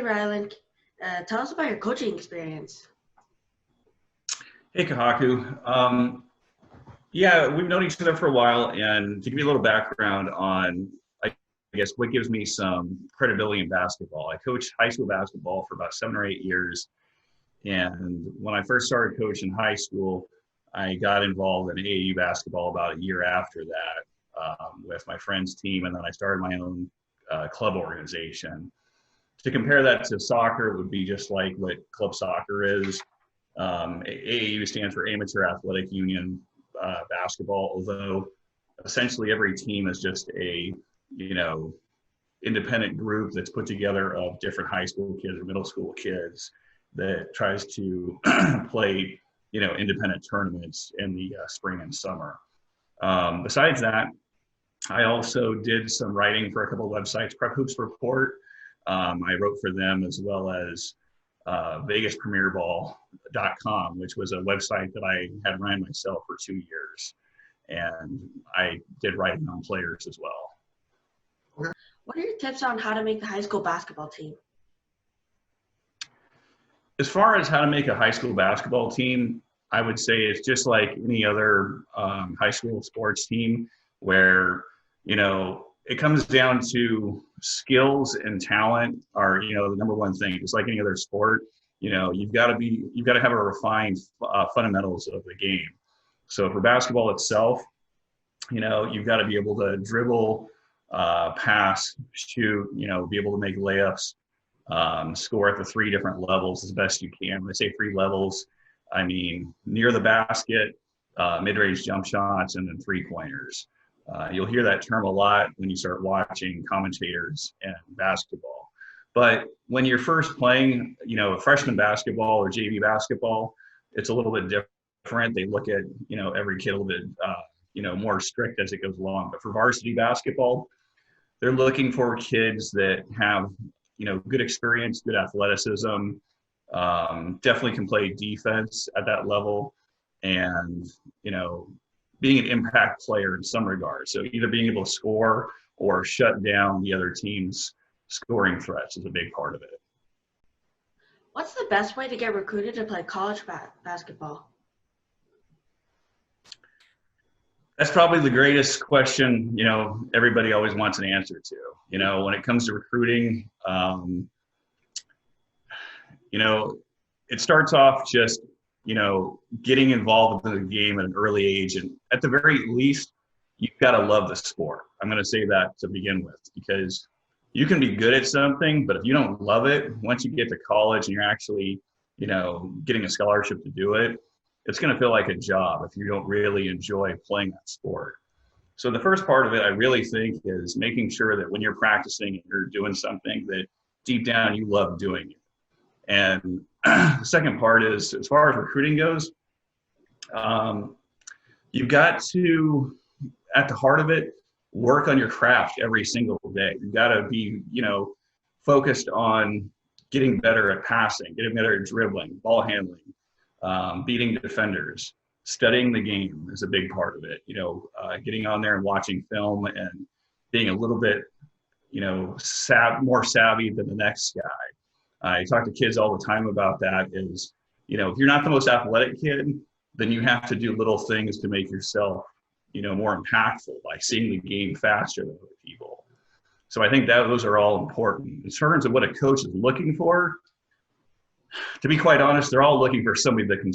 Ryland. Tell us about your coaching experience. Hey, Kahaku. Yeah, we've known each other for a while, and to give you a little background on, I guess, what gives me some credibility in basketball. I coached high school basketball for about 7 or 8 years, and when I first started coaching high school, I got involved in AAU basketball about a year after that with my friend's team, and then I started my own club organization. To compare that to soccer, it would be just like what club soccer is. AAU stands for Amateur Athletic Union basketball, although essentially every team is just a, independent group that's put together of different high school kids or middle school kids that tries to play, independent tournaments in the spring and summer. Besides that, I also did some writing for a couple of websites, Prep Hoops Report. I wrote for them, as well as VegasPremierBall.com, which was a website that I had run myself for 2 years. And I did writing on players as well. What are your tips on how to make the high school basketball team? As far as how to make a high school basketball team, I would say it's just like any other high school sports team where, it comes down to skills and talent are, the number one thing. Just like any other sport, you've got to have a refined fundamentals of the game. So for basketball itself, you've got to be able to dribble, pass, shoot, be able to make layups, score at the 3 different levels as best you can. When I say 3 levels, I mean near the basket, mid-range jump shots, and then 3-pointers. You'll hear that term a lot when you start watching commentators and basketball. But when you're first playing, freshman basketball or JV basketball, it's a little bit different. They look at, every kid a little bit, more strict as it goes along. But for varsity basketball, they're looking for kids that have, good experience, good athleticism, definitely can play defense at that level, and, being an impact player in some regards. So either being able to score or shut down the other team's scoring threats is a big part of it. What's the best way to get recruited to play college basketball? That's probably the greatest question, everybody always wants an answer to. When it comes to recruiting, it starts off just, getting involved in the game at an early age. And at the very least, you've got to love the sport. I'm going to say that to begin with, because you can be good at something, but if you don't love it, once you get to college and you're actually, getting a scholarship to do it, it's going to feel like a job if you don't really enjoy playing that sport. So the first part of it, I really think, is making sure that when you're practicing and you're doing something that deep down you love doing it. And the second part is, as far as recruiting goes, you've got to, at the heart of it, work on your craft every single day. You've got to be, focused on getting better at passing, getting better at dribbling, ball handling, beating defenders. Studying the game is a big part of it. Getting on there and watching film and being a little bit, more savvy than the next guy. I talk to kids all the time about that is, if you're not the most athletic kid, then you have to do little things to make yourself, more impactful, like seeing the game faster than other people. So I think that those are all important. In terms of what a coach is looking for, to be quite honest, they're all looking for somebody that can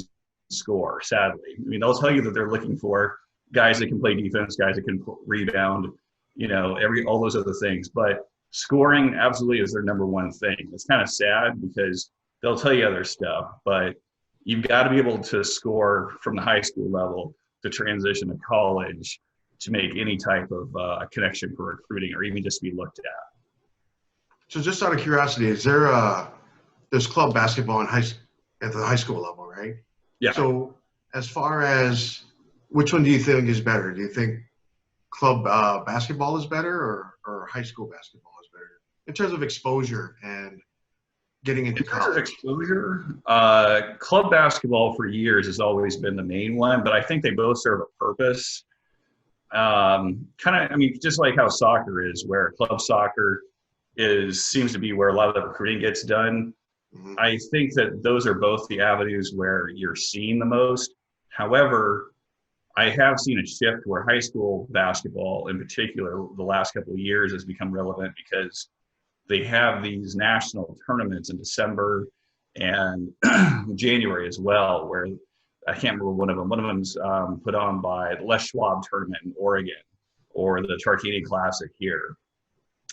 score, sadly. I mean, they'll tell you that they're looking for guys that can play defense, guys that can rebound, all those other things. But scoring absolutely is their number one thing. It's kind of sad because they'll tell you other stuff, but you've got to be able to score from the high school level to transition to college to make any type of connection for recruiting or even just be looked at. So just out of curiosity, is there's club basketball at the high school level, right? Yeah. So as far as which one do you think is better? Do you think club basketball is better or high school basketball is better in terms of exposure and getting into college? In terms of exposure, club basketball for years has always been the main one, but I think they both serve a purpose. Just like how soccer is, where club soccer, seems to be where a lot of the recruiting gets done. Mhm. I think that those are both the avenues where you're seen the most. However, I have seen a shift where high school basketball, in particular, the last couple of years has become relevant because they have these national tournaments in December and January as well, where I can't remember one of them. One of them's put on by the Les Schwab tournament in Oregon or the Tarkini Classic here.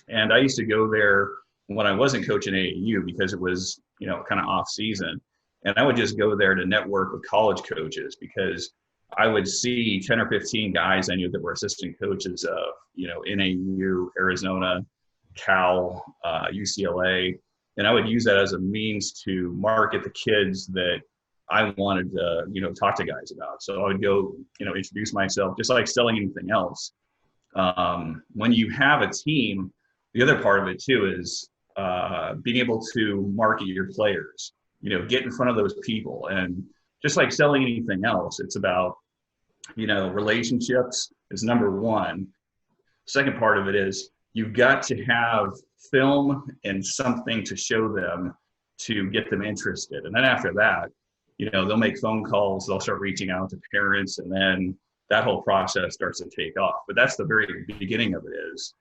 And I used to go there when I wasn't coaching AAU because it was, kind of off season. And I would just go there to network with college coaches because I would see 10 or 15 guys I knew that were assistant coaches of, NAU, Arizona, Cal, UCLA. And I would use that as a means to market the kids that I wanted to, talk to guys about. So I would go, introduce myself, just like selling anything else. When you have a team, the other part of it too is being able to market your players, get in front of those people. And just like selling anything else, it's about, relationships is number one. Second part of it is you've got to have film and something to show them to get them interested. And then after that, they'll make phone calls, they'll start reaching out to parents, and then that whole process starts to take off. But that's the very beginning of it is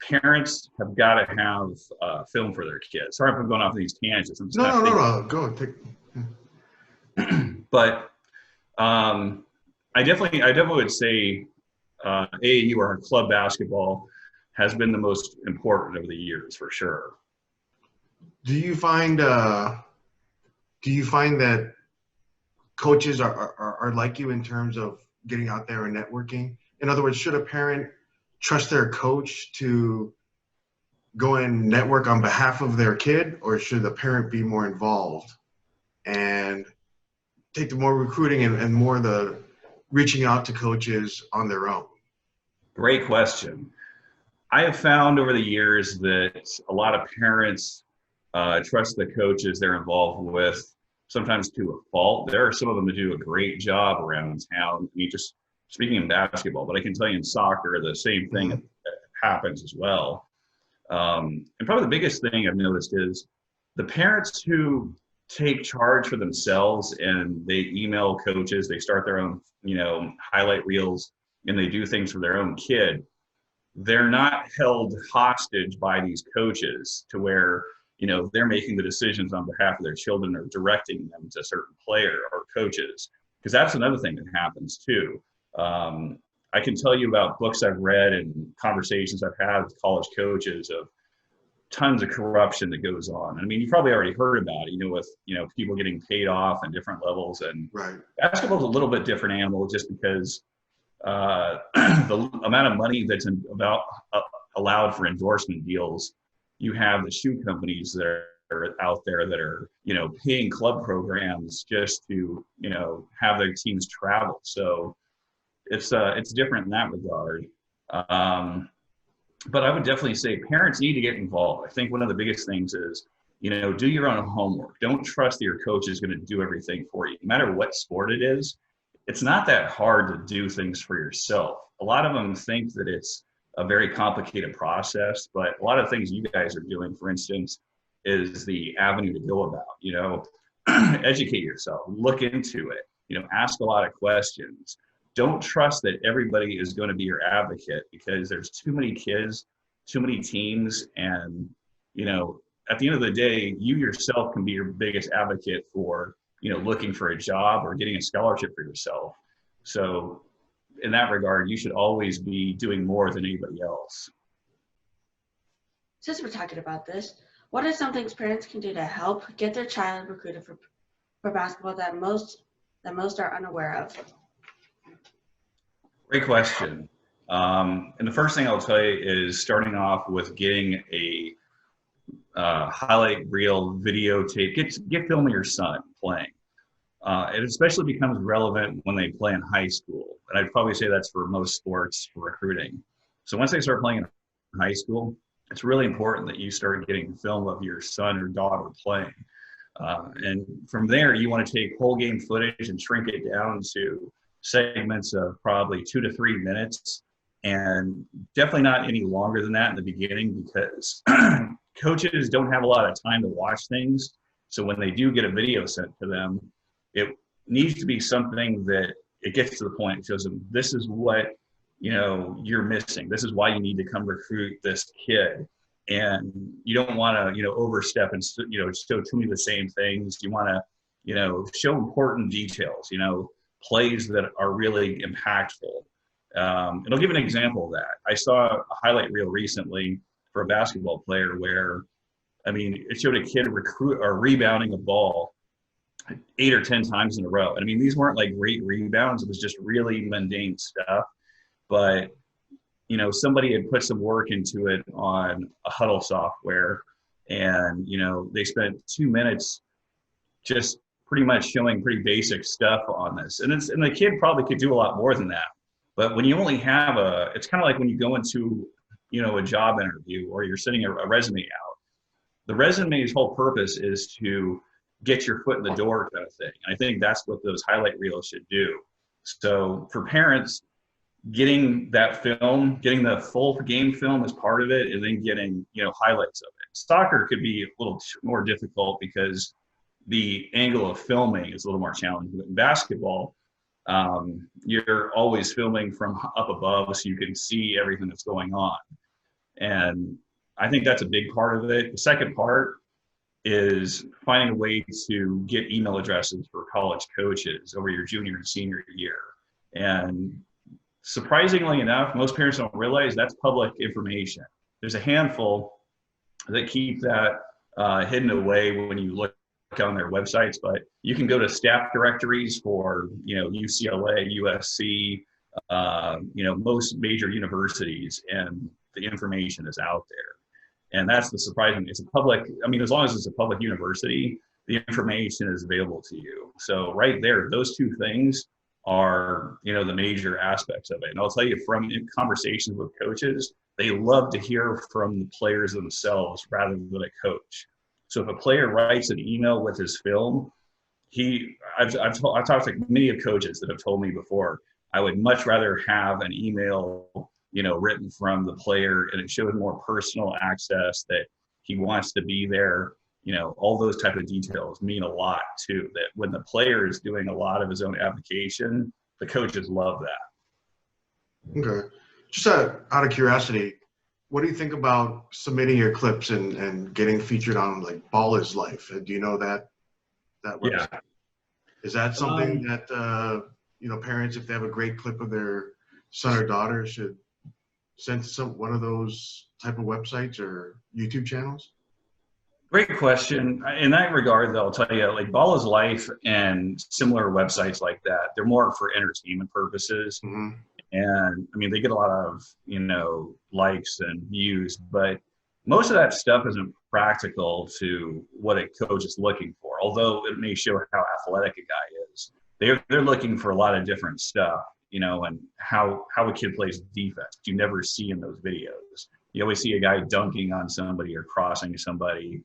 parents have got to have film for their kids. Sorry if I'm going off these tangents. I'm just No. Go. But I definitely would say AAU or club basketball has been the most important over the years for sure. Do you find that coaches are like you in terms of getting out there and networking? In other words, should a parent trust their coach to go and network on behalf of their kid, or should the parent be more involved and take the more recruiting and more the reaching out to coaches on their own? Great question. I have found over the years that a lot of parents trust the coaches they're involved with, sometimes to a fault. There are some of them that do a great job around town. I mean, just speaking in basketball, but I can tell you in soccer, the same thing happens as well. And probably the biggest thing I've noticed is the parents who take charge for themselves and they email coaches, they start their own, highlight reels, and they do things for their own kid. They're not held hostage by these coaches to where, they're making the decisions on behalf of their children or directing them to a certain player or coaches. Because that's another thing that happens too. I can tell you about books I've read and conversations I've had with college coaches of tons of corruption that goes on. I mean, you probably already heard about it, with, people getting paid off at different levels. And right. Basketball is a little bit different animal just because the amount of money that's allowed for endorsement deals. You have the shoe companies that are out there that are, paying club programs just to, have their teams travel. So it's different in that regard. But I would definitely say parents need to get involved. I think one of the biggest things is, do your own homework. Don't trust that your coach is going to do everything for you. No matter what sport it is, it's not that hard to do things for yourself. A lot of them think that it's a very complicated process, but a lot of things you guys are doing, for instance, is the avenue to go about, educate yourself, look into it, ask a lot of questions. Don't trust that everybody is going to be your advocate because there's too many kids, too many teams. And, at the end of the day, you yourself can be your biggest advocate for, looking for a job or getting a scholarship for yourself. So in that regard, you should always be doing more than anybody else. Since we're talking about this, what are some things parents can do to help get their child recruited for basketball that most are unaware of? Great question. And the first thing I'll tell you is starting off with getting a highlight reel videotape. Get film of your son playing. It especially becomes relevant when they play in high school. And I'd probably say that's for most sports for recruiting. So once they start playing in high school, it's really important that you start getting film of your son or daughter playing. And from there, you want to take whole game footage and shrink it down to segments of probably 2 to 3 minutes and definitely not any longer than that in the beginning, because coaches don't have a lot of time to watch things. So when they do get a video sent to them, it needs to be something that it gets to the point. It shows them, this is what, you're missing. This is why you need to come recruit this kid. And you don't want to, overstep and, show too many of the same things. You want to, show important details, plays that are really impactful. And I'll give an example of that. I saw a highlight reel recently for a basketball player where, it showed a kid rebounding a ball 8 or 10 times in a row. And these weren't like great rebounds. It was just really mundane stuff. But, somebody had put some work into it on a huddle software, and, they spent 2 minutes just pretty much showing pretty basic stuff on this. And the kid probably could do a lot more than that. But when you only have it's kind of like when you go into, a job interview, or you're sending a resume out. The resume's whole purpose is to get your foot in the door kind of thing. And I think that's what those highlight reels should do. So for parents, getting that film, getting the full game film is part of it, and then getting, highlights of it. Soccer could be a little more difficult because the angle of filming is a little more challenging. But in basketball, you're always filming from up above, so you can see everything that's going on. And I think that's a big part of it. The second part is finding a way to get email addresses for college coaches over your junior and senior year. And surprisingly enough, most parents don't realize that's public information. There's a handful that keep that hidden away when you look on their websites, but you can go to staff directories for, UCLA, USC, most major universities, and the information is out there. And that's the surprising. It's a public, as long as it's a public university, the information is available to you. So right there, those two things are, the major aspects of it. And I'll tell you, from conversations with coaches, they love to hear from the players themselves rather than a coach. So if a player writes an email with his film, I've talked to many of coaches that have told me before, I would much rather have an email, written from the player, and it shows more personal access, that he wants to be there. All those type of details mean a lot too, that when the player is doing a lot of his own application, the coaches love that. Okay. Just out of curiosity, what do you think about submitting your clips and getting featured on like Ball is Life? Do you know that website? Yeah. Is that something that, parents, if they have a great clip of their son or daughter, should send to one of those type of websites or YouTube channels? Great question. In that regard, though, I'll tell you, like Ball is Life and similar websites like that, they're more for entertainment purposes. Mm-hmm. And they get a lot of, likes and views, but most of that stuff isn't practical to what a coach is looking for. Although it may show how athletic a guy is, they're looking for a lot of different stuff, and how a kid plays defense. You never see in those videos. You always see a guy dunking on somebody or crossing somebody.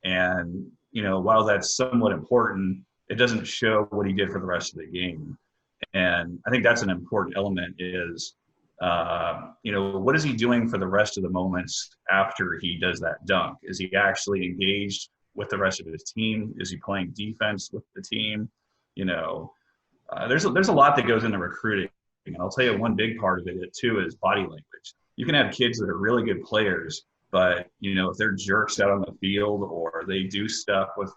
And, while that's somewhat important, it doesn't show what he did for the rest of the game. And I think that's an important element is, what is he doing for the rest of the moments after he does that dunk? Is he actually engaged with the rest of his team? Is he playing defense with the team? There's a lot that goes into recruiting. And I'll tell you, one big part of it too is body language. You can have kids that are really good players, but, if they're jerks out on the field, or they do stuff with,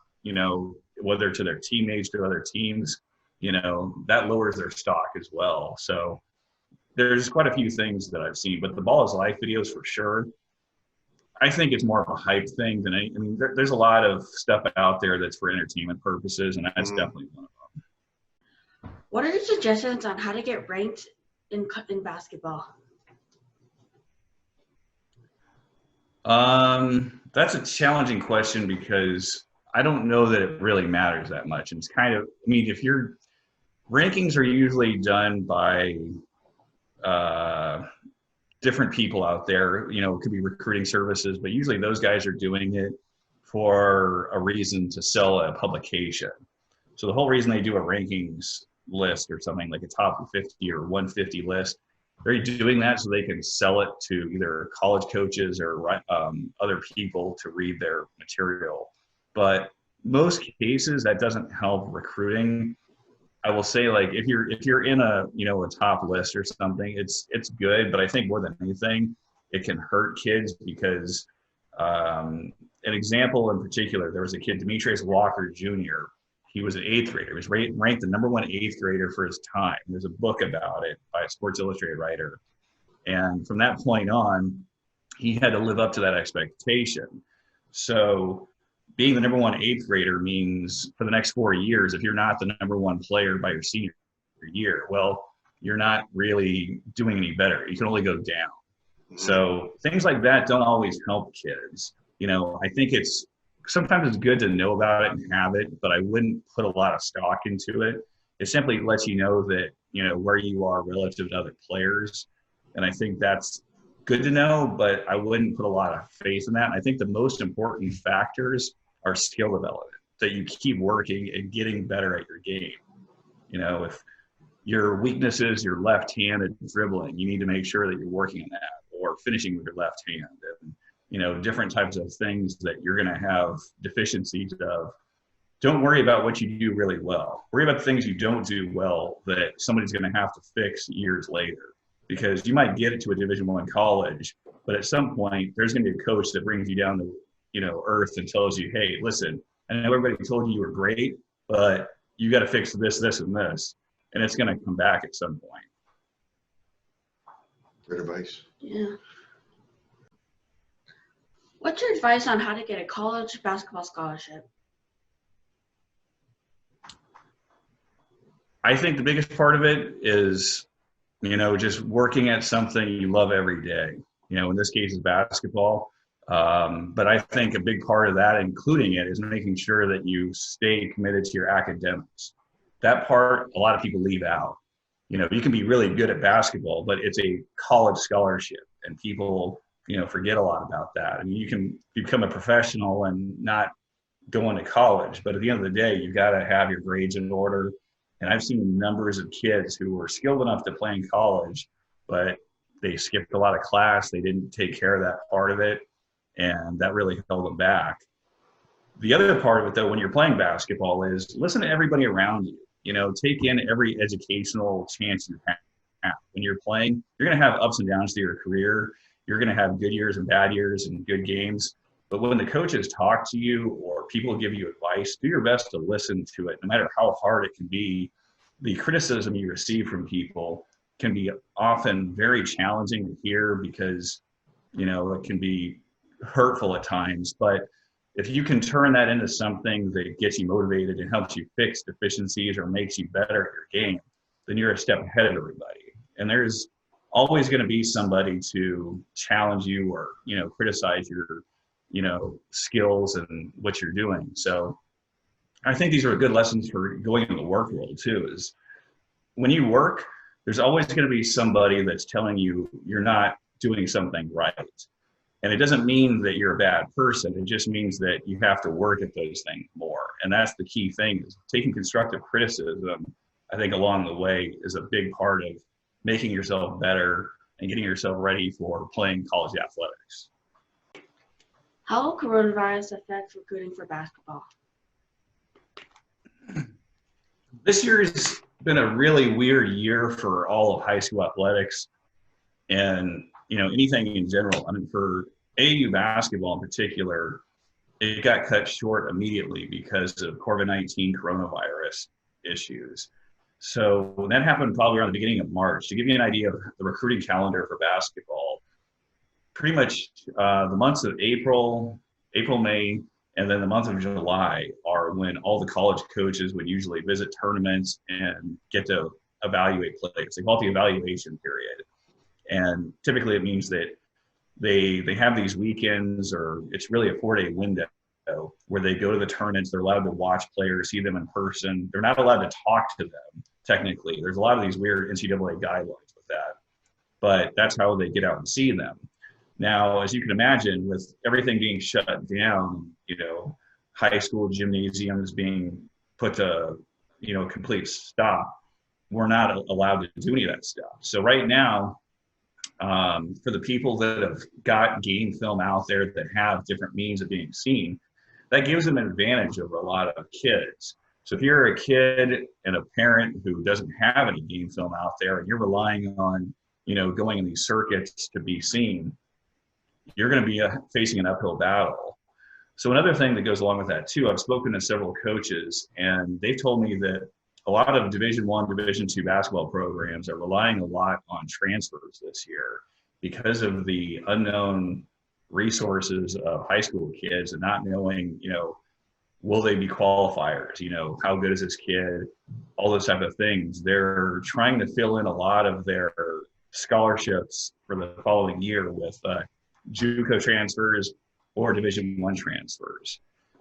whether to their teammates or other teams, that lowers their stock as well. So there's quite a few things that I've seen, but the Ball is Life videos for sure. I think it's more of a hype thing than there's a lot of stuff out there that's for entertainment purposes, and that's definitely one of them. What are your suggestions on how to get ranked in basketball? That's a challenging question because I don't know that it really matters that much. And it's kind of, if your rankings are usually done by different people out there, it could be recruiting services, but usually those guys are doing it for a reason to sell a publication. So the whole reason they do a rankings list or something like a top 50 or 150 list, they're doing that so they can sell it to either college coaches or other people to read their material. But most cases that doesn't help recruiting. I will say, like, if you're in a a top list or something, it's good. But I think more than anything, it can hurt kids because an example in particular, there was a kid, Demetrius Walker Jr. He was an eighth grader. He was ranked the #1 eighth grader for his time. There's a book about it by a Sports Illustrated writer. And from that point on, he had to live up to that expectation. So being the #1 eighth grader means for the next 4 years, if you're not the #1 player by your senior year, well, you're not really doing any better. You can only go down. So things like that don't always help kids. I think sometimes it's good to know about it and have it, but I wouldn't put a lot of stock into it. It simply lets you know that, where you are relative to other players. And I think that's good to know, but I wouldn't put a lot of faith in that. And I think the most important factors are skill development, that you keep working and getting better at your game. If your weakness is your left-handed dribbling, you need to make sure that you're working on that, or finishing with your left hand, and different types of things that you're going to have deficiencies of. Don't worry about what you do really well. Worry about the things you don't do well that somebody's going to have to fix years later. Because you might get it to a Division I college, but at some point there's going to be a coach that brings you down to earth and tells you, hey, listen, I know everybody told you were great, but you got to fix this, this, and this, and it's going to come back at some point. Good advice. Yeah. What's your advice on how to get a college basketball scholarship? I think the biggest part of it is, just working at something you love every day. In this case, is basketball. But I think a big part of that, including it, is making sure that you stay committed to your academics. That part, a lot of people leave out. You can be really good at basketball, but it's a college scholarship, and people, forget a lot about that. I mean, you can become a professional and not go into college, but at the end of the day, you've got to have your grades in order. And I've seen numbers of kids who were skilled enough to play in college, but they skipped a lot of class. They didn't take care of that part of it, and that really held them back. The other part of it, though, when you're playing basketball is listen to everybody around you. Take in every educational chance you have. When you're playing, you're going to have ups and downs to your career. You're going to have good years and bad years and good games. But when the coaches talk to you or people give you advice, do your best to listen to it, no matter how hard it can be. The criticism you receive from people can be often very challenging to hear because, it can be hurtful at times. But if you can turn that into something that gets you motivated and helps you fix deficiencies or makes you better at your game, then you're a step ahead of everybody. And there's always going to be somebody to challenge you or, criticize your skills and what you're doing. So I think these are good lessons for going in the work world too, is when you work, there's always going to be somebody that's telling you you're not doing something right. And it doesn't mean that you're a bad person. It just means that you have to work at those things more. And that's the key thing, is taking constructive criticism, I think, along the way is a big part of making yourself better and getting yourself ready for playing college athletics. How will coronavirus affect recruiting for basketball? This year's been a really weird year for all of high school athletics and, anything in general. I mean, for AAU basketball in particular, it got cut short immediately because of COVID-19 coronavirus issues. So that happened probably around the beginning of March. To give you an idea of the recruiting calendar for basketball, pretty much the months of April, May, and then the month of July are when all the college coaches would usually visit tournaments and get to evaluate players. They call it the evaluation period. And typically it means that they have these weekends, or it's really a 4-day window where they go to the tournaments. They're allowed to watch players, see them in person. They're not allowed to talk to them, technically. There's a lot of these weird NCAA guidelines with that. But that's how they get out and see them. Now, as you can imagine, with everything being shut down, high school gymnasiums being put to, complete stop, we're not allowed to do any of that stuff. So right now, for the people that have got game film out there that have different means of being seen, that gives them an advantage over a lot of kids. So if you're a kid and a parent who doesn't have any game film out there and you're relying on, going in these circuits to be seen, you're going to be facing an uphill battle. So another thing that goes along with that too, I've spoken to several coaches and they've told me that a lot of Division I, Division II basketball programs are relying a lot on transfers this year because of the unknown resources of high school kids and not knowing, will they be qualifiers? How good is this kid? All those type of things. They're trying to fill in a lot of their scholarships for the following year with JUCO transfers or Division I transfers.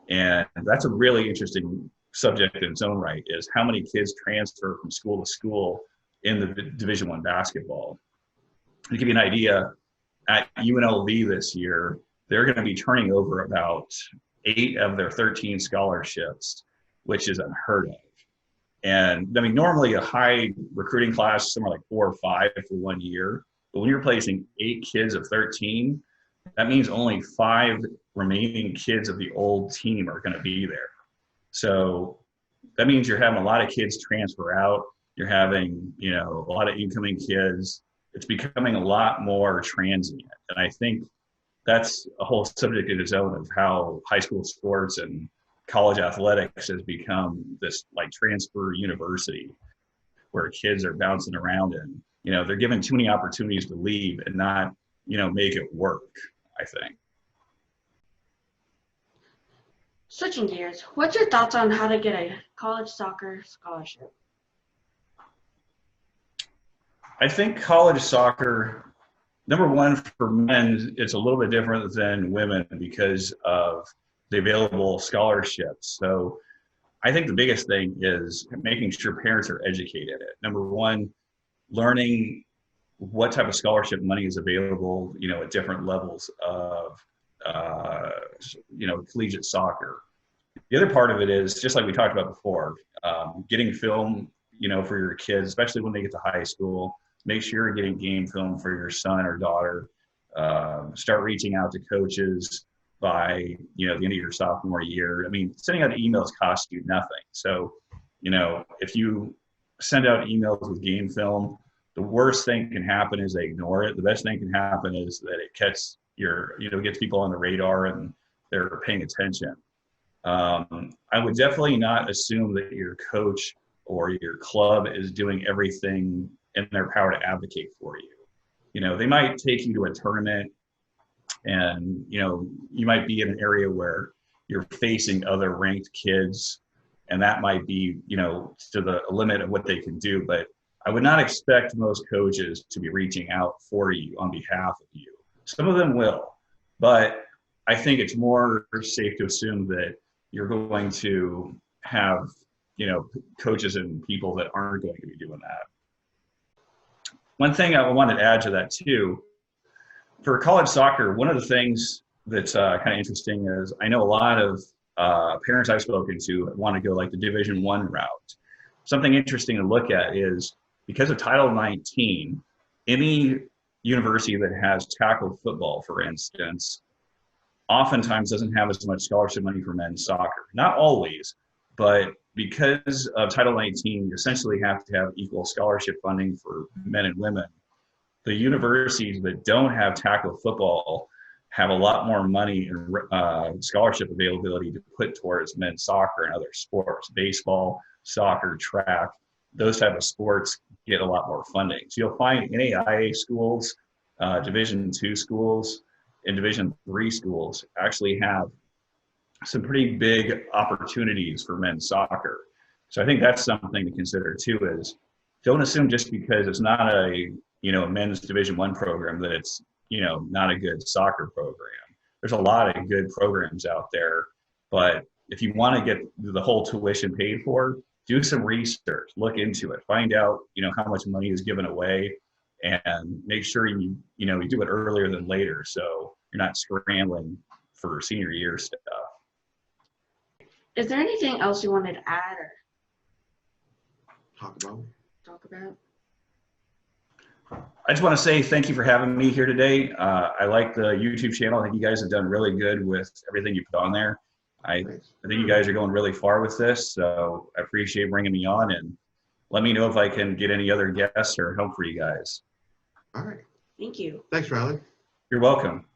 And that's a really interesting subject in its own right, is how many kids transfer from school to school in the Division I basketball. To give you an idea, at UNLV this year, they're going to be turning over about 8 of their 13 scholarships, which is unheard of. And I mean, normally a high recruiting class is somewhere like 4 or 5 for 1 year. But when you're placing 8 kids of 13, that means only 5 remaining kids of the old team are going to be there. So that means you're having a lot of kids transfer out. You're having, a lot of incoming kids. It's becoming a lot more transient. And I think that's a whole subject in its own of how high school sports and college athletics has become this like transfer university where kids are bouncing around and, they're given too many opportunities to leave and not, make it work, I think. Switching gears, what's your thoughts on how to get a college soccer scholarship? I think college soccer, number one, for men, it's a little bit different than women because of the available scholarships. So I think the biggest thing is making sure parents are educated. Number one, learning what type of scholarship money is available, at different levels of, collegiate soccer. The other part of it is, just like we talked about before, getting film, for your kids, especially when they get to high school. Make sure you're getting game film for your son or daughter. Start reaching out to coaches by, the end of your sophomore year. I mean, sending out emails costs you nothing. So, if you send out emails with game film, the worst thing can happen is they ignore it. The best thing can happen is that it gets gets people on the radar and they're paying attention. I would definitely not assume that your coach or your club is doing everything in their power to advocate for you. They might take you to a tournament and, you might be in an area where you're facing other ranked kids and that might be, to the limit of what they can do. But I would not expect most coaches to be reaching out for you on behalf of you. Some of them will, but I think it's more safe to assume that you're going to have, coaches and people that aren't going to be doing that. One thing I wanted to add to that too, for college soccer, one of the things that's kind of interesting is I know a lot of parents I've spoken to want to go like the Division I route. Something interesting to look at is because of Title 19, any university that has tackle football, for instance, oftentimes doesn't have as much scholarship money for men's soccer. Not always, but because of Title 19, you essentially have to have equal scholarship funding for men and women. The universities that don't have tackle football have a lot more money and scholarship availability to put towards men's soccer and other sports. Baseball, soccer, track, those type of sports get a lot more funding. So you'll find NAIA schools, Division II schools, and Division III schools actually have some pretty big opportunities for men's soccer. So I think that's something to consider too, is don't assume just because it's not a, men's Division I program that it's, not a good soccer program. There's a lot of good programs out there, but if you want to get the whole tuition paid for, do some research, look into it, find out, how much money is given away, and make sure you do it earlier than later, so you're not scrambling for senior year stuff. Is there anything else you wanted to add or Talk about. talk about? I just want to say thank you for having me here today. I like the YouTube channel. I think you guys have done really good with everything you put on there. I Thanks. think you guys are going really far with this, so I appreciate bringing me on, and let me know if I can get any other guests or help for you guys. All right. Thank you. Thanks, Ryland. You're welcome.